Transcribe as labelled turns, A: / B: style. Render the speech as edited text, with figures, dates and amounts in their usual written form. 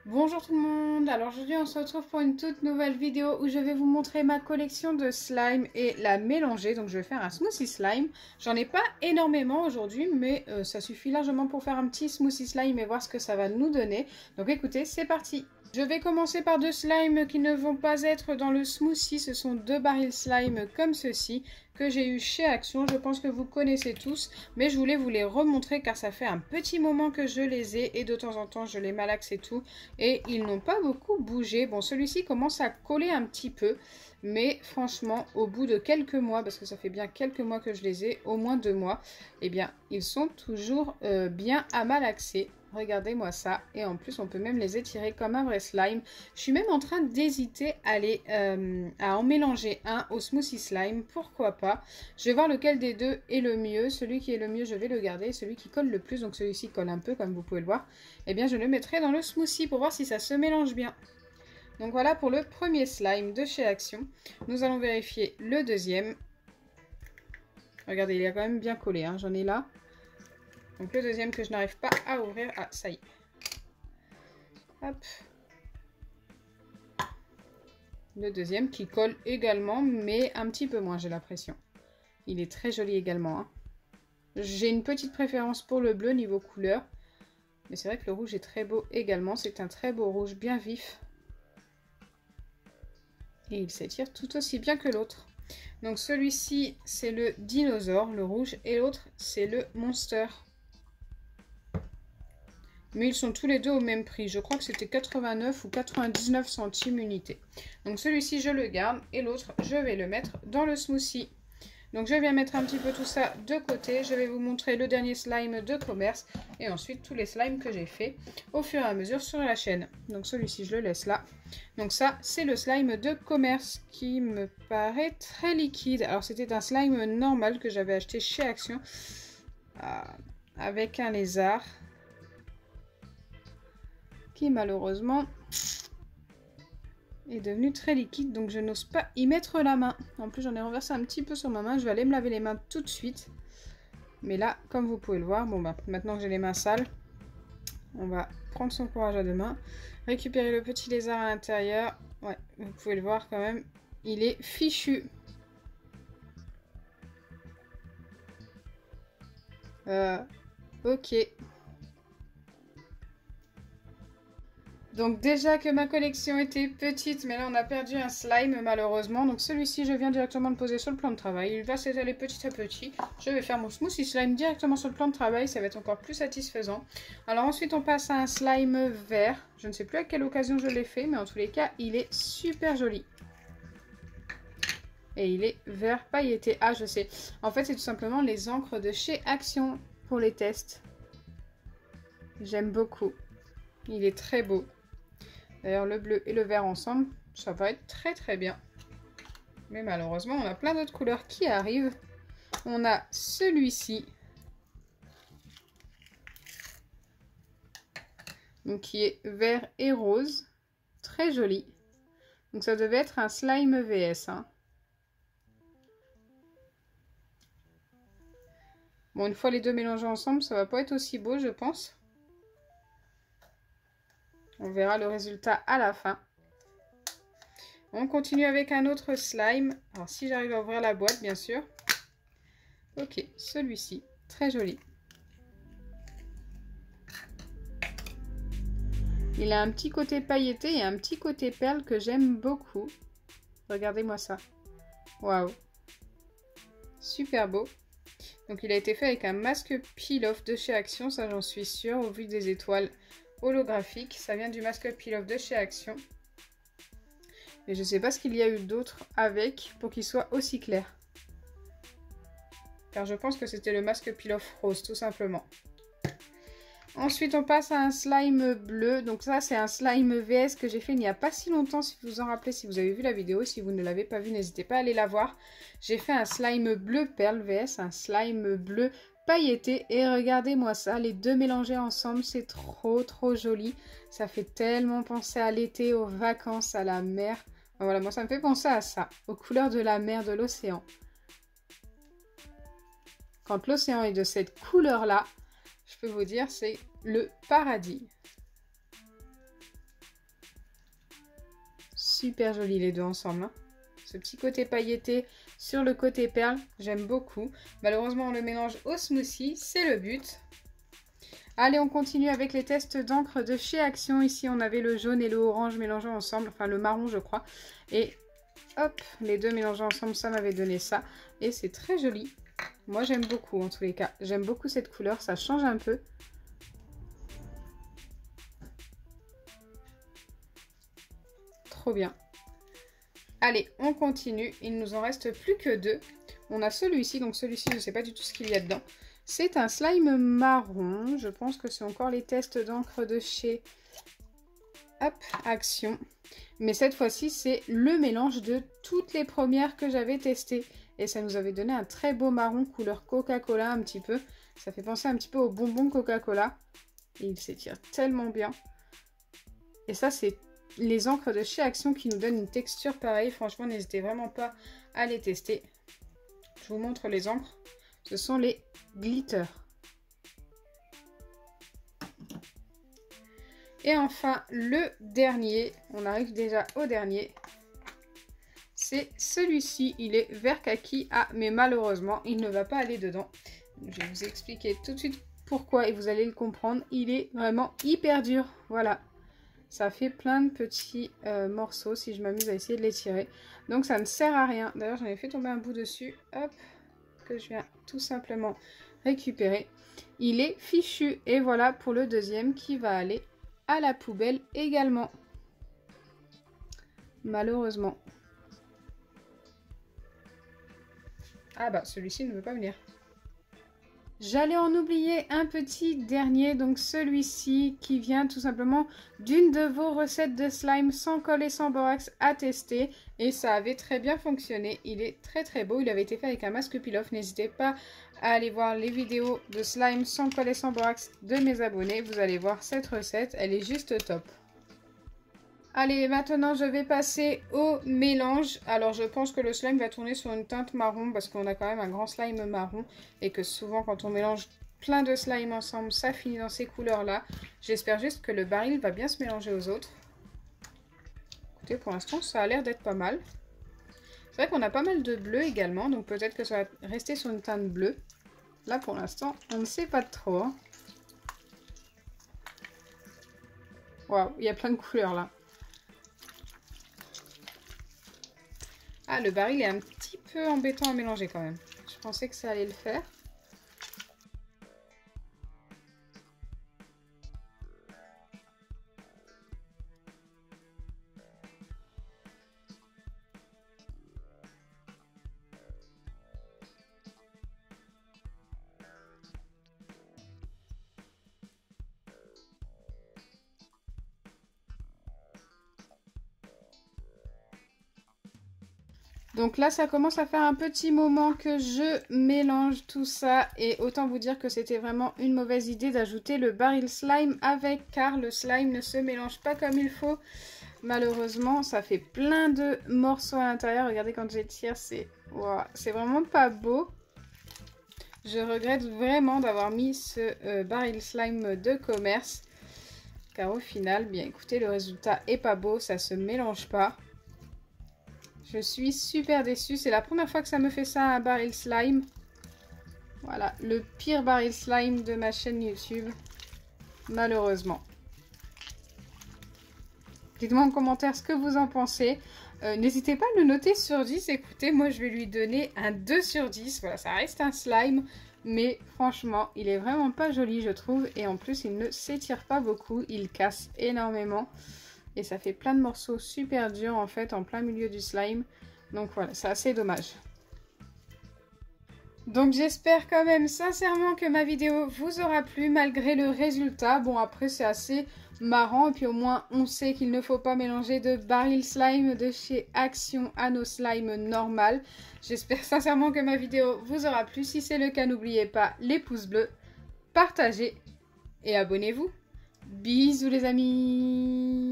A: Bonjour tout le monde, alors aujourd'hui on se retrouve pour une toute nouvelle vidéo où je vais vous montrer ma collection de slime et la mélanger. Donc je vais faire un smoothie slime. J'en ai pas énormément aujourd'hui mais ça suffit largement pour faire un petit smoothie slime et voir ce que ça va nous donner. Donc écoutez, c'est parti. Je vais commencer par deux slimes qui ne vont pas être dans le smoothie. Ce sont deux barils slime comme ceci que j'ai eu chez Action. Je pense que vous connaissez tous, mais je voulais vous les remontrer car ça fait un petit moment que je les ai et de temps en temps je les malaxe et tout. Et ils n'ont pas beaucoup bougé. Bon, celui-ci commence à coller un petit peu, mais franchement, au bout de quelques mois, parce que ça fait bien quelques mois que je les ai, au moins 2 mois, eh bien, ils sont toujours bien à malaxer. Regardez-moi ça. Et en plus, on peut même les étirer comme un vrai slime. Je suis même en train d'hésiter à en mélanger un au smoothie slime. Pourquoi pas? Je vais voir lequel des deux est le mieux. Celui qui est le mieux, je vais le garder. Celui qui colle le plus, donc celui-ci colle un peu, comme vous pouvez le voir, eh bien, je le mettrai dans le smoothie pour voir si ça se mélange bien. Donc voilà pour le premier slime de chez Action. Nous allons vérifier le deuxième. Regardez, il est quand même bien collé, hein, j'en ai là. Donc le deuxième que je n'arrive pas à ouvrir. Ah, ça y est. Hop. Le deuxième qui colle également, mais un petit peu moins, j'ai l'impression. Il est très joli également. Hein. J'ai une petite préférence pour le bleu niveau couleur. Mais c'est vrai que le rouge est très beau également. C'est un très beau rouge bien vif. Et il s'étire tout aussi bien que l'autre. Donc celui-ci, c'est le dinosaure, le rouge. Et l'autre, c'est le monster. Mais ils sont tous les deux au même prix. Je crois que c'était 89 ou 99 centimes unité. Donc celui-ci, je le garde. Et l'autre, je vais le mettre dans le smoothie. Donc je vais mettre un petit peu tout ça de côté. Je vais vous montrer le dernier slime de commerce. Et ensuite tous les slimes que j'ai fait au fur et à mesure sur la chaîne. Donc celui-ci, je le laisse là. Donc ça, c'est le slime de commerce qui me paraît très liquide. Alors c'était un slime normal que j'avais acheté chez Action. Avec un lézard. Qui malheureusement est devenu très liquide, donc je n'ose pas y mettre la main. En plus, j'en ai renversé un petit peu sur ma main. Je vais aller me laver les mains tout de suite. Mais là, comme vous pouvez le voir, bon bah, maintenant que j'ai les mains sales, on va prendre son courage à deux mains. Récupérer le petit lézard à l'intérieur. Ouais, vous pouvez le voir quand même. Il est fichu. Ok. Donc déjà que ma collection était petite, mais là on a perdu un slime malheureusement. Donc celui-ci, je viens directement le poser sur le plan de travail. Il va s'étaler petit à petit. Je vais faire mon smoothie slime directement sur le plan de travail. Ça va être encore plus satisfaisant. Alors ensuite on passe à un slime vert. Je ne sais plus à quelle occasion je l'ai fait, mais en tous les cas, il est super joli. Et il est vert pailleté. Ah, je sais. En fait, c'est tout simplement les encres de chez Action pour les tests. J'aime beaucoup. Il est très beau. D'ailleurs, le bleu et le vert ensemble, ça va être très très bien. Mais malheureusement, on a plein d'autres couleurs qui arrivent. On a celui-ci. Donc, qui est vert et rose. Très joli. Donc, ça devait être un slime VS. Hein. Bon, une fois les deux mélangés ensemble, ça va pas être aussi beau, je pense. On verra le résultat à la fin. On continue avec un autre slime. Alors, si j'arrive à ouvrir la boîte, bien sûr. Ok, celui-ci. Très joli. Il a un petit côté pailleté et un petit côté perle que j'aime beaucoup. Regardez-moi ça. Waouh. Super beau. Donc, il a été fait avec un masque peel-off de chez Action. Ça, j'en suis sûre, au vu des étoiles holographiques. Ça vient du masque peel-off de chez Action. Et je ne sais pas ce qu'il y a eu d'autre avec pour qu'il soit aussi clair. Car je pense que c'était le masque peel-off rose, tout simplement. Ensuite, on passe à un slime bleu. Donc ça, c'est un slime VS que j'ai fait il n'y a pas si longtemps, si vous vous en rappelez, si vous avez vu la vidéo. Si vous ne l'avez pas vu, n'hésitez pas à aller la voir. J'ai fait un slime bleu perle VS, un slime bleu pailleté. Et regardez-moi ça, les deux mélangés ensemble, c'est trop trop joli. Ça fait tellement penser à l'été, aux vacances, à la mer. Voilà, moi ça me fait penser à ça, aux couleurs de la mer, de l'océan. Quand l'océan est de cette couleur-là, je peux vous dire, c'est le paradis. super joli les deux ensemble. Hein. Ce petit côté pailleté sur le côté perle, j'aime beaucoup. Malheureusement, on le mélange au smoothie, c'est le but. Allez, on continue avec les tests d'encre de chez Action. Ici, on avait le jaune et le orange mélangés ensemble, enfin le marron, je crois. Et hop, les deux mélangés ensemble, ça m'avait donné ça. Et c'est très joli. Moi, j'aime beaucoup en tous les cas. J'aime beaucoup cette couleur, ça change un peu. Trop bien. Allez, on continue. Il nous en reste plus que deux. On a celui-ci, donc celui-ci, je ne sais pas du tout ce qu'il y a dedans. C'est un slime marron. Je pense que c'est encore les tests d'encre de chez Action. Mais cette fois-ci, c'est le mélange de toutes les premières que j'avais testées. Et ça nous avait donné un très beau marron couleur Coca-Cola un petit peu. Ça fait penser un petit peu au bonbon Coca-Cola. Et il s'étire tellement bien. Et ça, c'est les encres de chez Action qui nous donnent une texture pareille. Franchement, n'hésitez vraiment pas à les tester. Je vous montre les encres. Ce sont les glitter. Et enfin, le dernier. On arrive déjà au dernier. C'est celui-ci. Il est vert kaki. Ah, mais malheureusement, il ne va pas aller dedans. Je vais vous expliquer tout de suite pourquoi et vous allez le comprendre. Il est vraiment hyper dur. Voilà. Ça fait plein de petits morceaux si je m'amuse à essayer de les tirer. Donc ça ne sert à rien. D'ailleurs, j'en ai fait tomber un bout dessus. Hop. Que je viens tout simplement récupérer. Il est fichu. Et voilà pour le deuxième qui va aller à la poubelle également. Malheureusement. Ah bah celui-ci ne veut pas venir. J'allais en oublier un petit dernier, donc celui-ci qui vient tout simplement d'une de vos recettes de slime sans colle et sans borax à tester. Et ça avait très bien fonctionné, il est très très beau, il avait été fait avec un masque peel-off. N'hésitez pas à aller voir les vidéos de slime sans colle et sans borax de mes abonnés. Vous allez voir cette recette, elle est juste top. Allez, maintenant je vais passer au mélange. Alors je pense que le slime va tourner sur une teinte marron parce qu'on a quand même un grand slime marron. Et que souvent quand on mélange plein de slime ensemble, ça finit dans ces couleurs-là. J'espère juste que le baril va bien se mélanger aux autres. Écoutez, pour l'instant ça a l'air d'être pas mal. C'est vrai qu'on a pas mal de bleu également, donc peut-être que ça va rester sur une teinte bleue. Là pour l'instant, on ne sait pas trop. Hein. Waouh, il y a plein de couleurs là. Ah, le baril est un petit peu embêtant à mélanger quand même. Je pensais que ça allait le faire. Donc là, ça commence à faire un petit moment que je mélange tout ça. Et autant vous dire que c'était vraiment une mauvaise idée d'ajouter le baril slime avec. Car le slime ne se mélange pas comme il faut. Malheureusement, ça fait plein de morceaux à l'intérieur. Regardez quand j'étire, c'est wow, c'est vraiment pas beau. Je regrette vraiment d'avoir mis ce baril slime de commerce. Car au final, bien écoutez, le résultat est pas beau. Ça se mélange pas. Je suis super déçue. C'est la première fois que ça me fait ça, un baril slime. Voilà, le pire baril slime de ma chaîne YouTube. Malheureusement. Dites-moi en commentaire ce que vous en pensez. N'hésitez pas à le noter sur 10. Écoutez, moi je vais lui donner un 2 sur 10. Voilà, ça reste un slime. Mais franchement, il est vraiment pas joli, je trouve. Et en plus, il ne s'étire pas beaucoup. Il casse énormément. Et ça fait plein de morceaux super durs en fait en plein milieu du slime. Donc voilà, c'est assez dommage. Donc j'espère quand même sincèrement que ma vidéo vous aura plu malgré le résultat. Bon après c'est assez marrant et puis au moins on sait qu'il ne faut pas mélanger de baril slime de chez Action à nos slimes normales. J'espère sincèrement que ma vidéo vous aura plu. Si c'est le cas, n'oubliez pas les pouces bleus, partagez et abonnez-vous. Bisous les amis!